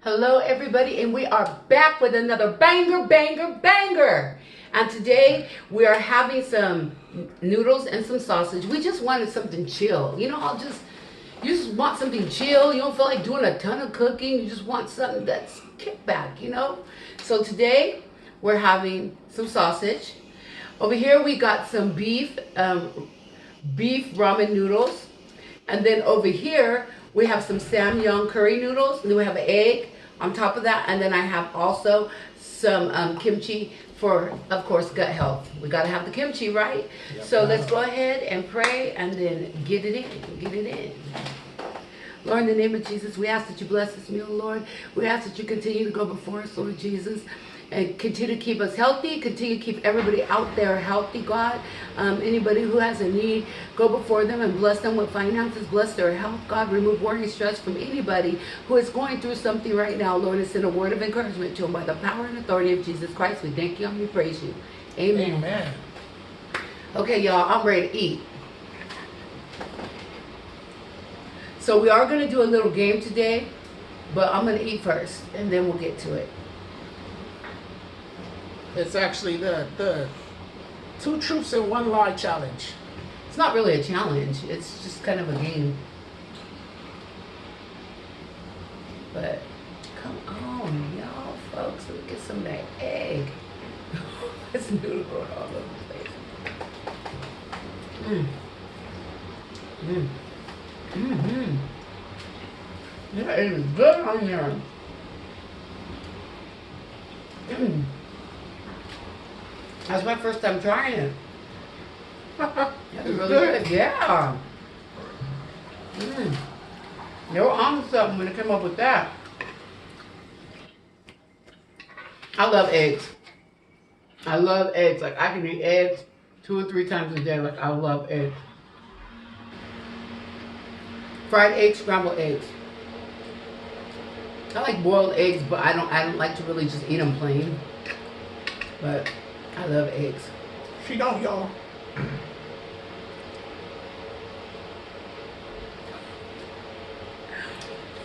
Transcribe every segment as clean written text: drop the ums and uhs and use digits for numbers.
Hello, everybody, and we are back with another banger, banger, banger. And today we are having some noodles and some sausage. We just wanted something chill. You just want something chill. You don't feel like doing a ton of cooking. You just want something that's kickback. So today we're having some sausage. Over here we got some beef ramen noodles. And then over here, we have some Samyang curry noodles. And then we have an egg on top of that. And then I have also some kimchi for, of course, gut health. We got to have the kimchi, right? Yep. So let's go ahead and pray and then get it in. Get it in. Lord, in the name of Jesus, we ask that you bless this meal, Lord. We ask that you continue to go before us, Lord Jesus, and continue to keep us healthy, continue to keep everybody out there healthy, God. Anybody who has a need, go before them and bless them with finances, bless their health, God. Remove worry and stress from anybody who is going through something right now, Lord, and send a word of encouragement to them by the power and authority of Jesus Christ. We thank you and we praise you. Amen. Amen. Okay, y'all, I'm ready to eat. So we are going to do a little game today, but I'm going to eat first, and then we'll get to it. It's actually the 2 truths and 1 lie challenge. It's not really a challenge. It's just kind of a game. But come on, y'all, folks. Let's get some of that egg. It's noodle going all over the place. That is good on here. That's my first time trying it. That's really good. Yeah. They were on something when they came up with that. I love eggs. I love eggs. Like, I can eat eggs 2 or 3 times a day. Like, I love eggs. Fried eggs, scrambled eggs. I like boiled eggs, but I don't like to really just eat them plain. But I love eggs. She don't, y'all.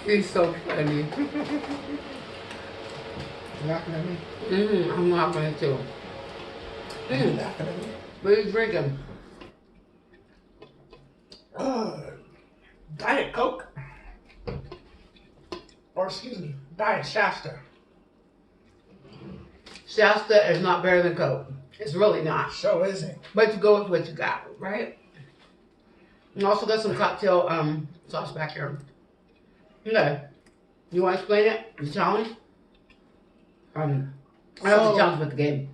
He's so funny. Laughing at me? I'm laughing too. You laughing at me? What are you drinking? Diet Coke. Or excuse me, Diet Shasta. Shasta is not better than Coke. It's really not. So isn't. But you go with what you got, right? And also got some cocktail sauce back here. Okay. You want to explain it? The challenge? I know the challenge with the game.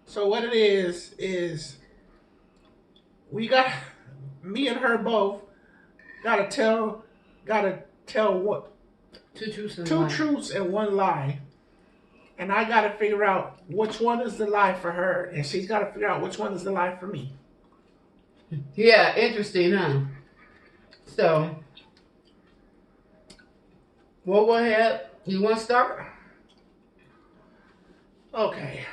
So what it is we got, me and her both gotta tell what? 2 truths and 2 1 lie. truths and 1 lie. And I gotta figure out which one is the lie for her, and she's gotta figure out which one is the lie for me. Yeah, interesting, huh? So, we'll go ahead. You want to start? Okay.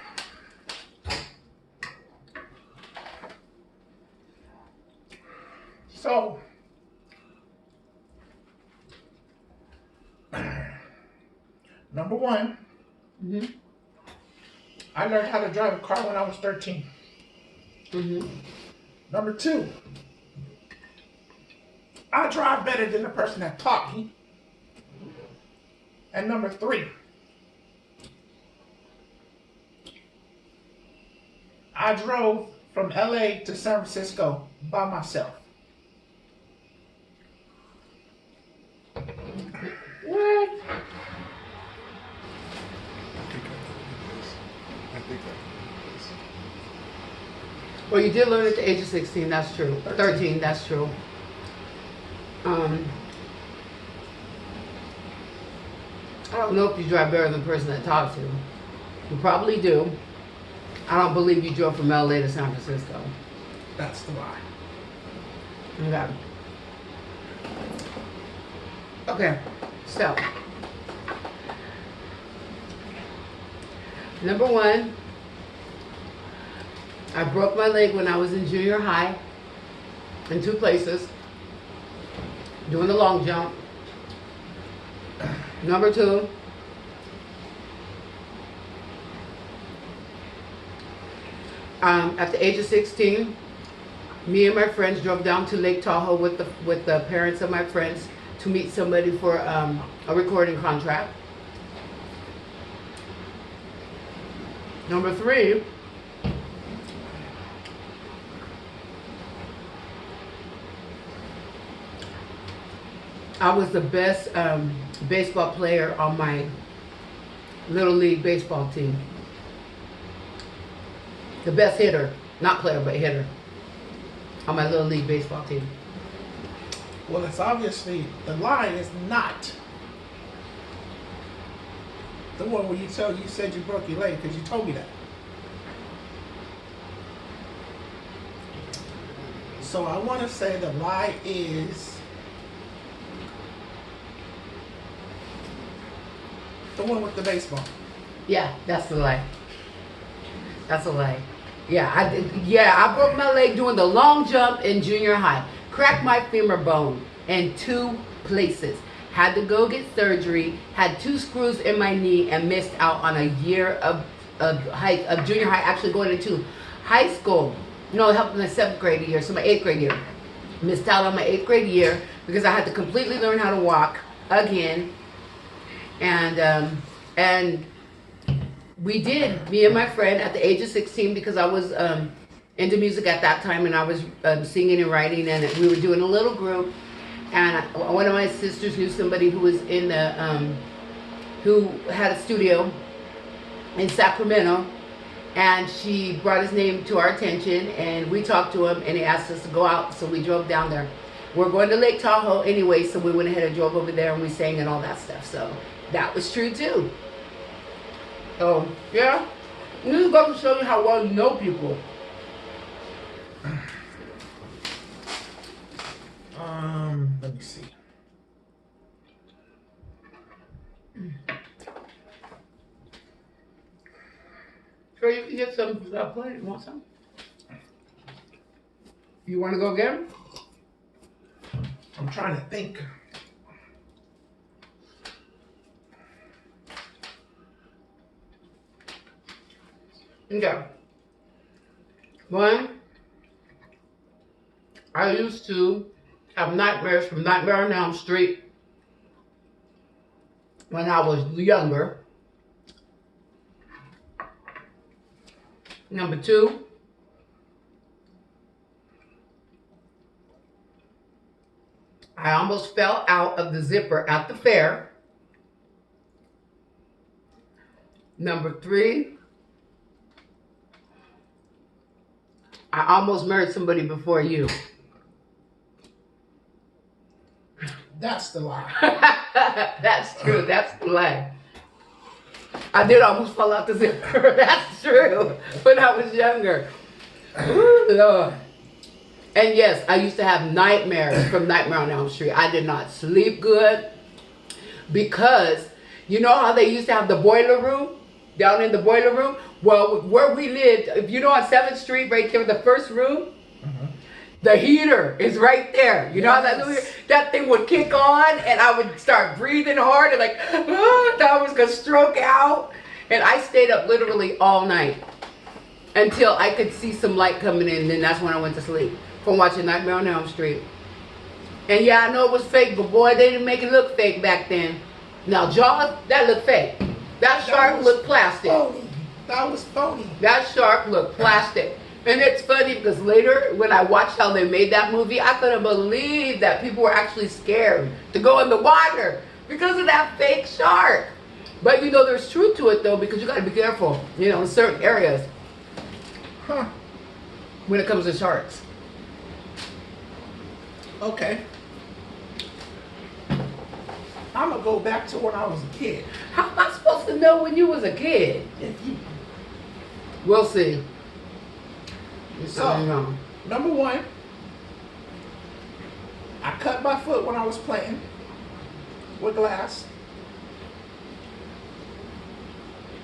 So, number 1, I learned how to drive a car when I was 13. Number 2, I drive better than the person that taught me. And number 3, I drove from LA to San Francisco by myself. What? I think that is. Well, you did learn at the age of 16, that's true. 13, that's true. I don't know if you drive better than the person that taught you. You probably do. I don't believe you drove from LA to San Francisco. That's the lie. Okay. Okay, so. Number 1, I broke my leg when I was in junior high in 2 places, doing the long jump. Number 2, At the age of 16, me and my friends drove down to Lake Tahoe with the parents of my friends to meet somebody for a recording contract. Number 3, I was the best baseball player on my little league baseball team. The best hitter, not player, but hitter on my little league baseball team. Well, it's obviously the lie is not the one where you said you broke your leg because you told me that. So I want to say the lie is the one with the baseball. Yeah, that's the lie. That's a lie. Yeah, I did. Yeah, I broke my leg doing the long jump in junior high. Cracked my femur bone in 2 places. Had to go get surgery. Had 2 screws in my knee and missed out on a year of junior high. Actually going into high school. No, it helped in my 7th grade year, so my 8th grade year. Missed out on my 8th grade year because I had to completely learn how to walk again. And we did, me and my friend, at the age of 16, because I was into music at that time, and I was singing and writing, and we were doing a little group. And one of my sisters knew somebody who was in the who had a studio in Sacramento, and she brought his name to our attention, and we talked to him, and he asked us to go out, so we drove down there. We're going to Lake Tahoe anyway, so we went ahead and drove over there, and we sang and all that stuff. So that was true too. Oh yeah, this is going to show you how well you know people. Let me see. Sure, you can get some plate. You want some? You want to go get them? I'm trying to think. Okay. One, I used to have nightmares from Nightmare on Elm Street when I was younger. Number 2, I almost fell out of the zipper at the fair. Number 3, I almost married somebody before you. That's the lie. That's true. That's the lie. I did almost fall out the zipper. That's true. When I was younger. Ooh, Lord. And yes, I used to have nightmares from Nightmare on Elm Street. I did not sleep good because you know how they used to have the boiler room down in the boiler room? Well, where we lived, if you know on 7th Street, right there, the first room, the heater is right there. You know how that thing would kick on, and I would start breathing hard, and like, I was gonna stroke out. And I stayed up literally all night until I could see some light coming in, and then that's when I went to sleep from watching Nightmare on Elm Street. And yeah, I know it was fake, but boy, they didn't make it look fake back then. Now, Jaws, that looked fake. That shark looked plastic. Phony. That was phony. That shark looked plastic. And it's funny because later, when I watched how they made that movie, I couldn't believe that people were actually scared to go in the water because of that fake shark. But you know, there's truth to it though, because you got to be careful, you know, in certain areas when it comes to sharks. Okay. I'm going to go back to when I was a kid. How am I supposed to know when you was a kid? We'll see. So, number 1, I cut my foot when I was playing with glass.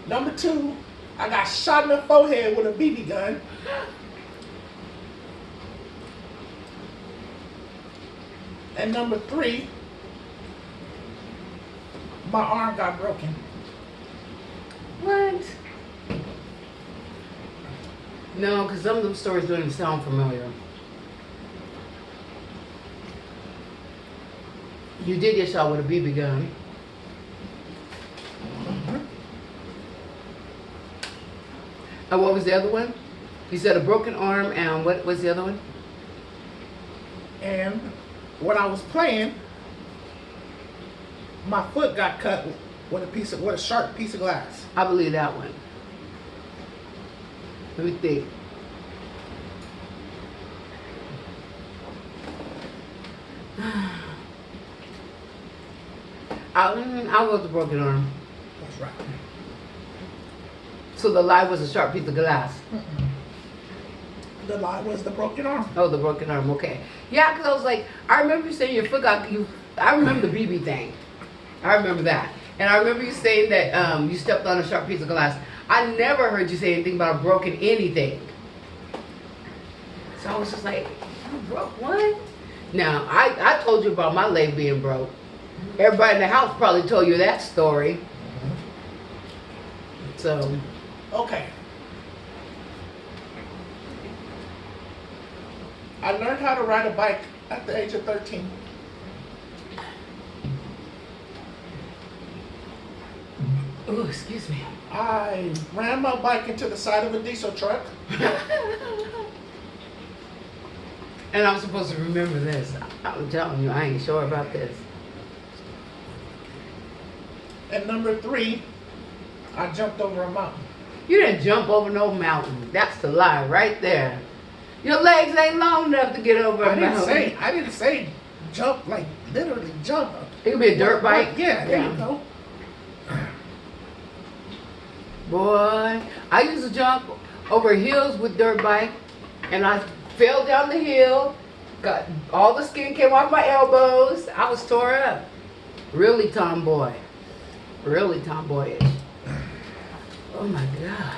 Number 2, I got shot in the forehead with a BB gun. And number 3, my arm got broken. What? No, because some of them stories don't even sound familiar. You did get shot with a BB gun. And what was the other one? You said a broken arm, and what was the other one? And when I was playing, my foot got cut with a sharp piece of glass. I believe that one. Let me think. I was a broken arm. That's right. So the lie was a sharp piece of glass. The lie was the broken arm. Oh, the broken arm. Okay. Yeah, because I was like, I remember you saying your foot got you. I remember the BB thing. I remember that, and I remember you saying that you stepped on a sharp piece of glass. I never heard you say anything about a broken anything. So I was just like, you broke what? Now I told you about my leg being broke. Everybody in the house probably told you that story. So. Okay. I learned how to ride a bike at the age of 13. Oh, excuse me. I ran my bike into the side of a diesel truck. And I'm supposed to remember this. I'm telling you, I ain't sure about this. And number 3, I jumped over a mountain. You didn't jump over no mountain. That's the lie right there. Your legs ain't long enough to get over a mountain. I didn't say jump, like literally jump. It could be a dirt bike. Yeah, there you go. Boy, I used to jump over hills with dirt bike, and I fell down the hill. Got all the skin came off my elbows. I was tore up. Really tomboy. Really tomboyish. Oh my God.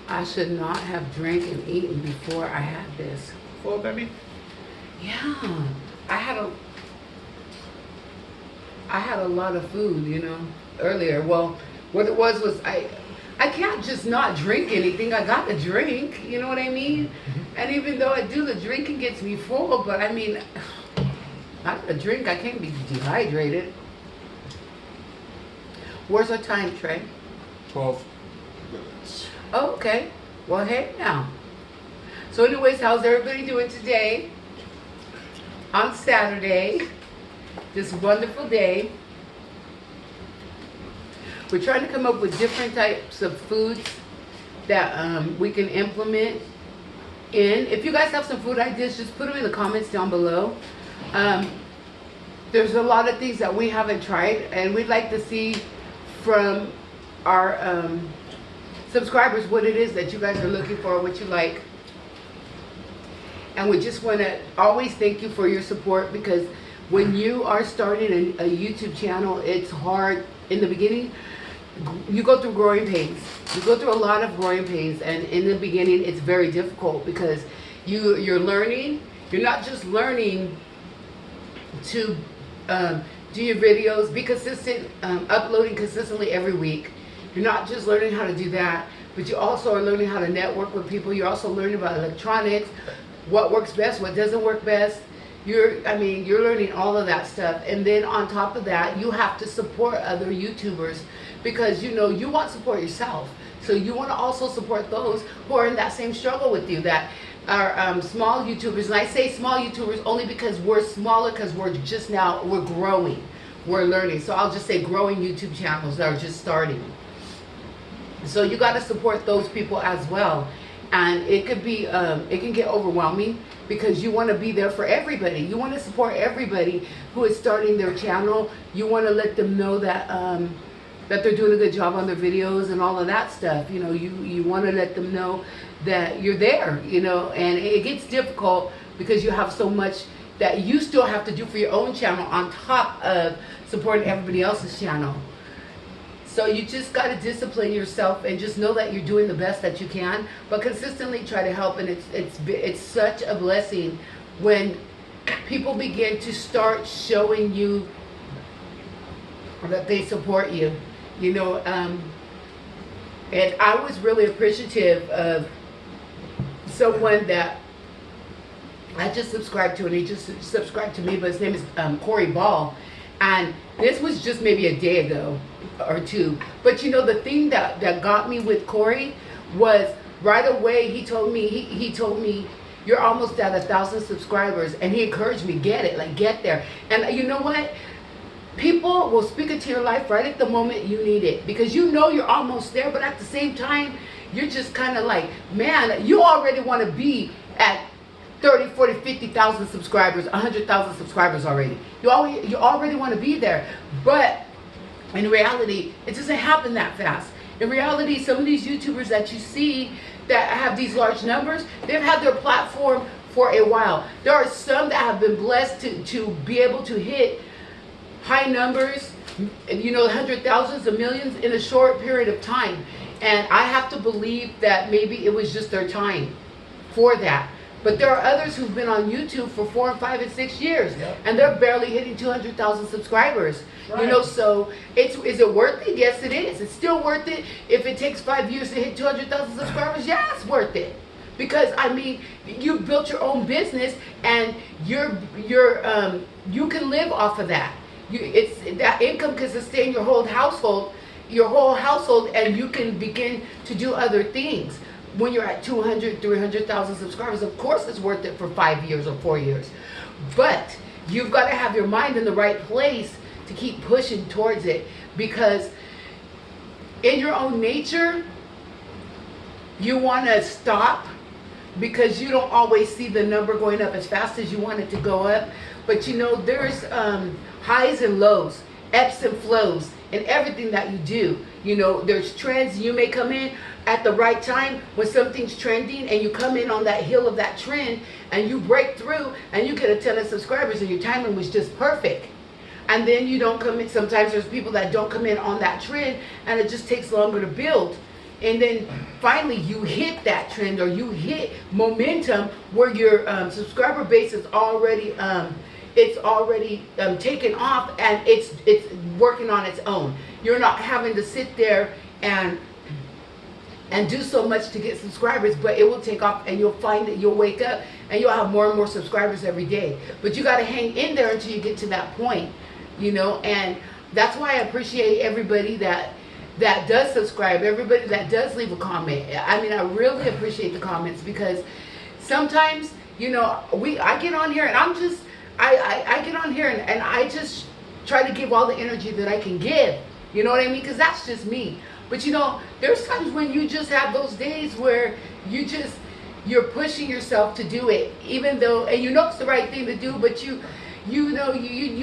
I should not have drank and eaten before I had this. Full, baby? Yeah. I had a lot of food, you know, earlier. Well, what it was I can't just not drink anything. I got to drink, you know what I mean? And even though I do, the drinking gets me full, but I mean, I got to drink. I can't be dehydrated. Where's our time, Trey? 12 minutes. Oh, okay. Well, hey now. So anyways, how's everybody doing today? On Saturday, this wonderful day. We're trying to come up with different types of foods that we can implement in. If you guys have some food ideas, just put them in the comments down below. There's a lot of things that we haven't tried, and we'd like to see from our subscribers what it is that you guys are looking for, what you like. And we just want to always thank you for your support, because when you are starting a YouTube channel, it's hard in the beginning. You go through growing pains. You go through a lot of growing pains, and in the beginning it's very difficult because you're learning. You're not just learning to do your videos, be consistent, uploading consistently every week. You're not just learning how to do that, but you also are learning how to network with people. You're also learning about electronics, what works best, what doesn't work best. You're learning all of that stuff. And then on top of that, you have to support other YouTubers, because you know you want support yourself. So you want to also support those who are in that same struggle with you, that are small YouTubers. And I say small YouTubers only because we're smaller, because we're growing, we're learning. So I'll just say growing YouTube channels that are just starting. So you got to support those people as well. And it could be, it can get overwhelming, because you want to be there for everybody. You want to support everybody who is starting their channel. You want to let them know that that they're doing a good job on their videos and all of that stuff. You know, you want to let them know that you're there, you know. And it gets difficult because you have so much that you still have to do for your own channel on top of supporting everybody else's channel. So you just got to discipline yourself and just know that you're doing the best that you can, but consistently try to help. And it's such a blessing when people begin to start showing you that they support you, you know. And I was really appreciative of someone that I just subscribed to, and he just subscribed to me, but his name is Corey Ball. And this was just maybe a day ago or two. But you know, the thing that got me with Corey was right away he told me, you're almost at 1,000 subscribers. And he encouraged me, get it, like get there. And you know what? People will speak into your life right at the moment you need it. Because you know you're almost there, but at the same time, you're just kind of like, man, you already want to be at 30, 40, 50,000 subscribers, 100,000 subscribers already. You already want to be there. But in reality, it doesn't happen that fast. In reality, some of these YouTubers that you see that have these large numbers, they've had their platform for a while. There are some that have been blessed to be able to hit high numbers, you know, hundred thousands of millions in a short period of time. And I have to believe that maybe it was just their time for that. But there are others who've been on YouTube for 4 and 5 and 6 years, Yep. and they're barely hitting 200,000 subscribers. Right. You know, so is it worth it? Yes, it is. It's still worth it. If it takes 5 years to hit 200,000 subscribers, yeah, it's worth it. Because I mean, you built your own business, and you can live off of that. It's that income can sustain your whole household, and you can begin to do other things. When you're at 200, 300,000 subscribers, of course it's worth it for 5 years or 4 years. But you've got to have your mind in the right place to keep pushing towards it. Because in your own nature, you want to stop because you don't always see the number going up as fast as you want it to go up. But you know, there's highs and lows, ebbs and flows in everything that you do. You know, there's trends. You may come in at the right time when something's trending, and you come in on that hill of that trend, and you break through, and you get a ton of subscribers, and your timing was just perfect. And then you don't come in. Sometimes there's people that don't come in on that trend, and it just takes longer to build. And then finally you hit that trend, or you hit momentum where your subscriber base is already taken off, and it's working on its own. You're not having to sit there and do so much to get subscribers, but it will take off, and you'll find that you'll wake up and you'll have more and more subscribers every day. But you got to hang in there until you get to that point, you know. And that's why I appreciate everybody that does subscribe, everybody that does leave a comment. I mean, I really appreciate the comments, because sometimes, you know, I get on here and I get on here and I just try to give all the energy that I can give. You know what I mean? Because that's just me. But you know, there's times when you just have those days where you're pushing yourself to do it, even though, and you know it's the right thing to do, but you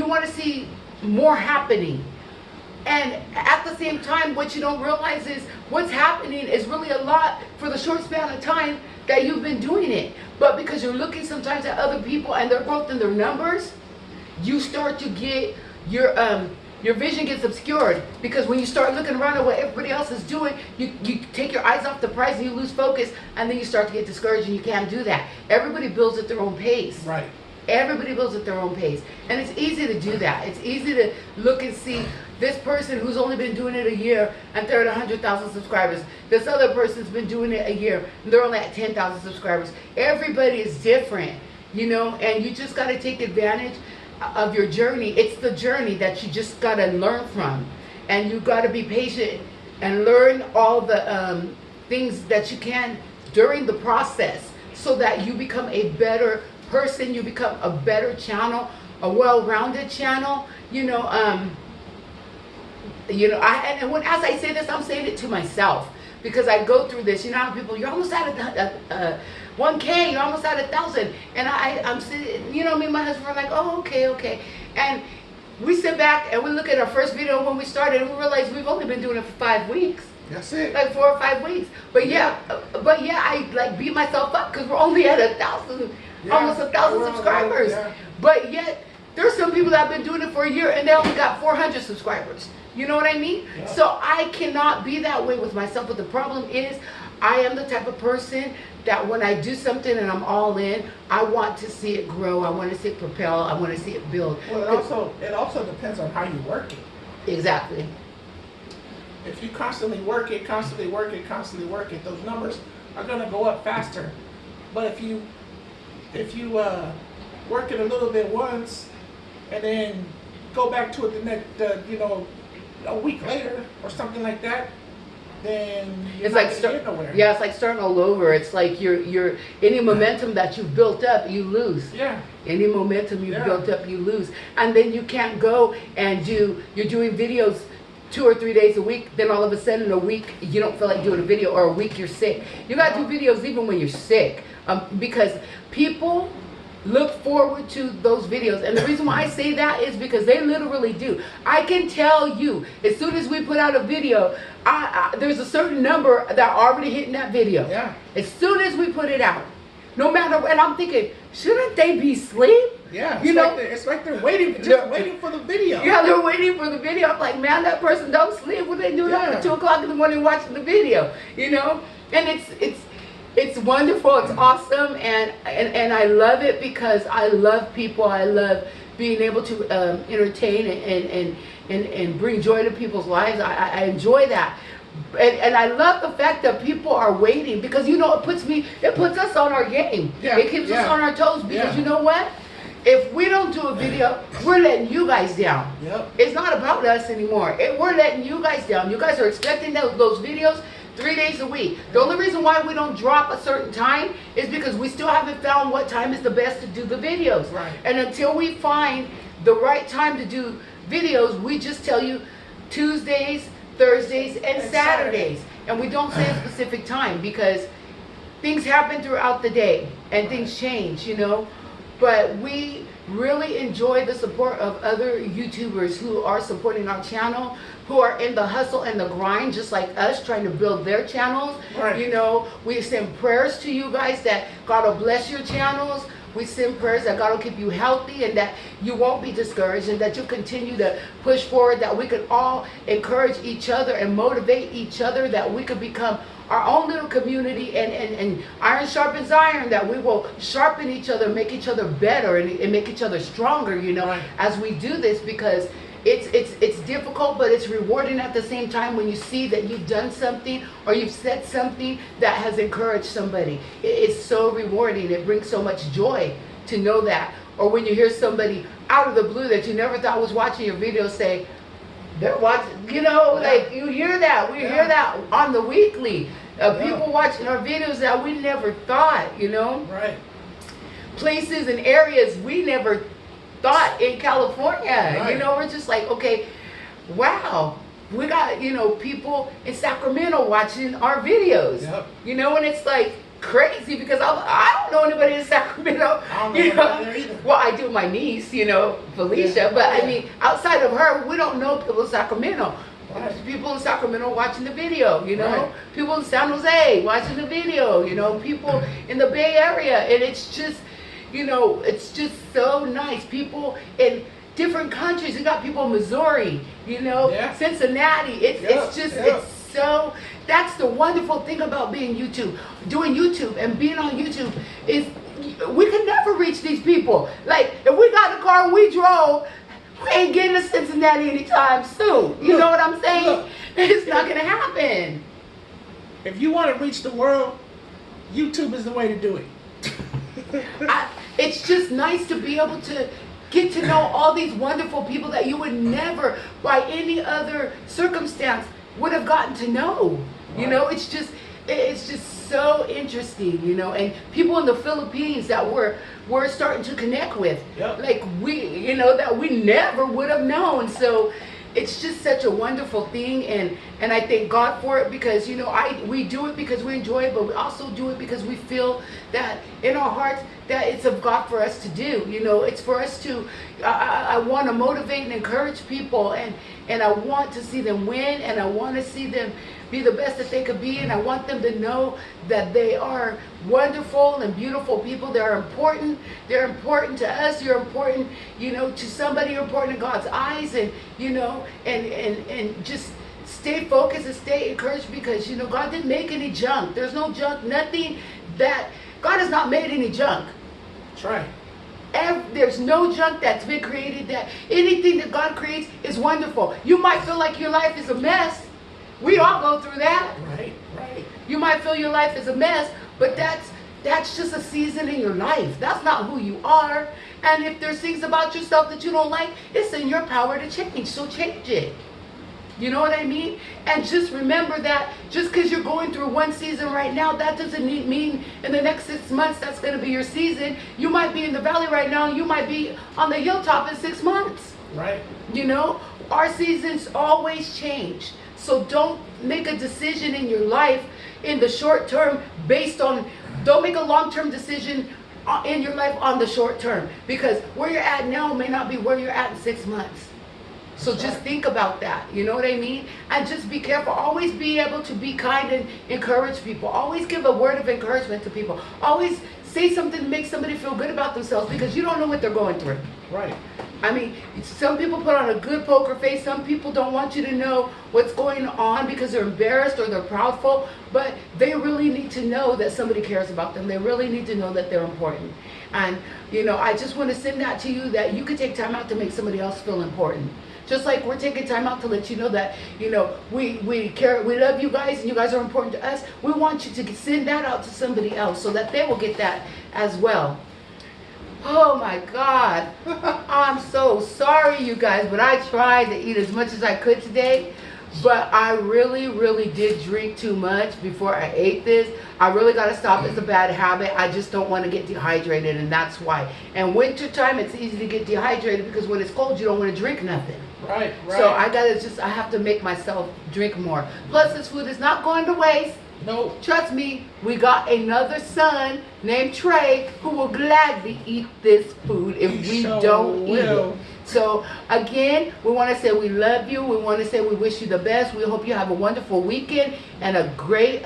want to see more happening. And at the same time, what you don't realize is what's happening is really a lot for the short span of time that you've been doing it. But because you're looking sometimes at other people and their growth and their numbers, you start to get your vision gets obscured. Because when you start looking around at what everybody else is doing, you take your eyes off the prize and you lose focus, and then you start to get discouraged, and you can't do that. Everybody builds at their own pace. Right. Everybody builds at their own pace. And it's easy to do that. It's easy to look and see this person who's only been doing it a year and they're at 100,000 subscribers. This other person's been doing it a year and they're only at 10,000 subscribers. Everybody is different, you know, and you just got to take advantage of your journey. It's the journey that you just got to learn from. And you got to be patient and learn all the things that you can during the process, so that you become a better person, you become a better channel, a well-rounded channel. As I say this, I'm saying it to myself, because I go through this. You know how people, you're almost at 1K, you're almost at 1,000, and I'm sitting, you know, me and my husband are like, oh, okay, and we sit back and we look at our first video when we started, and we realize we've only been doing it for 5 weeks. That's it. Like 4 or 5 weeks. But yeah, I like beat myself up because we're only at 1,000, almost 1,000 subscribers. Yeah. But yet, there's some people that have been doing it for a year and they only got 400 subscribers. You know what I mean? Yeah. So I cannot be that way with myself. But the problem is, I am the type of person that when I do something and I'm all in, I want to see it grow. I want to see it propel. I want to see it build. Well, it also depends on how you work it. Exactly. If you constantly work it, those numbers are going to go up faster. But if you work it a little bit once and then go back to it the next, a week later or something like that, then you're It's not like gonna get nowhere. yeah, it's like starting all over. It's like you're any momentum that you've built up, you lose. Yeah. Any momentum you've Yeah. built up, you lose. And then you can't go and you're doing videos 2 or 3 days a week, then all of a sudden in a week you don't feel like doing a video, or a week you're sick. You gotta do videos even when you're sick, because people look forward to those videos. And the reason why I say that is because they literally do. I can tell you, as soon as we put out a video, there's a certain number that are already hitting that video. Yeah. As soon as we put it out. No matter, and I'm thinking, shouldn't they be asleep? Yeah. You know, it's like they're waiting for the video. yeah, they're waiting for the video. I'm like, man, that person don't sleep. What are they doing Yeah. at 2 o'clock in the morning watching the video? You know, and it's wonderful. It's awesome, and I love it because I love people. I love being able to entertain and bring joy to people's lives. I enjoy that. And I love the fact that people are waiting, because it puts us on our game. Yeah, It keeps us on our toes, because you know what? If we don't do a video, we're letting you guys down. Yep. It's not about us anymore. We're letting you guys down. You guys are expecting those videos 3 days a week. The only reason why we don't drop a certain time is because we still haven't found what time is the best to do the videos. Right. And until we find the right time to do videos, we just tell you Tuesdays, Thursdays, and Saturdays. And we don't say a specific time, because things happen throughout the day and things change, But we really enjoy the support of other YouTubers who are supporting our channel, who are in the hustle and the grind just like us, trying to build their channels. Right. We send prayers to you guys that God will bless your channels. We send prayers that God will keep you healthy, and that you won't be discouraged, and that you continue to push forward, that we could all encourage each other and motivate each other, that we could become our own little community, and iron sharpens iron, that we will sharpen each other, make each other better, and make each other stronger, Right. as we do this, because it's difficult, but it's rewarding at the same time when you see that you've done something or you've said something that has encouraged somebody. It's so rewarding. It brings so much joy to know that. Or when you hear somebody out of the blue that you never thought was watching your video say, they're watching, like you hear that. We hear that on the weekly. People watching our videos that we never thought, Right. places and areas we never thought in California. Right. We're just like, okay, wow, we got, people in Sacramento watching our videos. Yep. And it's like crazy, because I don't know anybody in Sacramento. I don't know anybody there either. Well, I do my niece, Felicia, Yeah. but I mean, outside of her, we don't know people in Sacramento. Right. There's people in Sacramento watching the video, Right. People in San Jose watching the video, people in the Bay Area, and it's just, it's just so nice. People in different countries. You got people in Missouri, Yeah. Cincinnati. It's just, it's so, that's the wonderful thing about doing YouTube and being on YouTube, is we could never reach these people. Like, if we got in the car and we drove, we ain't getting to Cincinnati anytime soon. You know what I'm saying? Look. It's not going to happen. If you want to reach the world, YouTube is the way to do it. It's just nice to be able to get to know all these wonderful people that you would never, by any other circumstance, would have gotten to know. Right. It's just so interesting, and people in the Philippines that we're starting to connect with. Yep. Like that we never would have known. So it's just such a wonderful thing, and I thank God for it, because we do it because we enjoy it, but we also do it because we feel that in our hearts that it's of God for us to do. It's for us to. I want to motivate and encourage people, and I want to see them win, and I want to see them be the best that they could be, and I want them to know that they are wonderful and beautiful people. They're important. They're important to us. You're important, to somebody. You're important in God's eyes, and and just stay focused and stay encouraged, because God didn't make any junk. There's no junk. Nothing that God has not made any junk. That's right. There's no junk that's been created. That anything that God creates is wonderful. You might feel like your life is a mess. We all go through that. Right. You might feel your life is a mess, but That's just a season in your life. That's not who you are. And if there's things about yourself that you don't like, it's in your power to change. So change it. You know what I mean? And just remember that just because you're going through one season right now, that doesn't mean in the next 6 months that's going to be your season. You might be in the valley right now, and you might be on the hilltop in 6 months. Right. You know, our seasons always change. So don't make a decision in your life in the short term don't make a long-term decision in your life on the short term, because where you're at now may not be where you're at in 6 months. So just think about that, you know what I mean? And just be careful. Always be able to be kind and encourage people. Always give a word of encouragement to people. Always say something to make somebody feel good about themselves, because you don't know what they're going through. Right. I mean, some people put on a good poker face. Some people don't want you to know what's going on because they're embarrassed or they're proudful. But they really need to know that somebody cares about them. They really need to know that they're important. And, you know, I just want to send that to you, that you could take time out to make somebody else feel important. Just like we're taking time out to let you know that, you know, we care, we love you guys, and you guys are important to us. We want you to send that out to somebody else so that they will get that as well. Oh my God. I'm so sorry, you guys, but I tried to eat as much as I could today. But I really, really did drink too much before I ate this. I really got to stop. It's a bad habit. I just don't want to get dehydrated, and that's why. And wintertime, it's easy to get dehydrated because when it's cold, you don't want to drink nothing. Right, right. So I have to make myself drink more. Plus, this food is not going to waste. No. Trust me, we got another son named Trey who will gladly eat this food if we Sure don't eat will. it. So again, we want to say we love you. We want to say we wish you the best. We hope you have a wonderful weekend and a great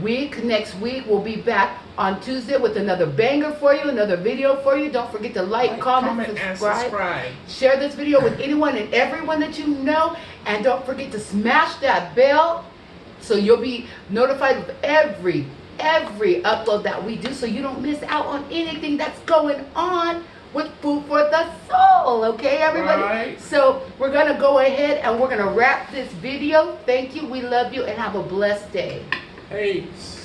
week. Next week we'll be back on Tuesday with another banger for you, another video for you. Don't forget to like, comment, and subscribe. subscribe. Share this video with anyone and everyone that you know. And don't forget to smash that bell so you'll be notified of every upload that we do, so you don't miss out on anything that's going on with Food for the Soul. Okay, everybody? Right. So we're going to go ahead and we're going to wrap this video. Thank you. We love you and have a blessed day. Peace.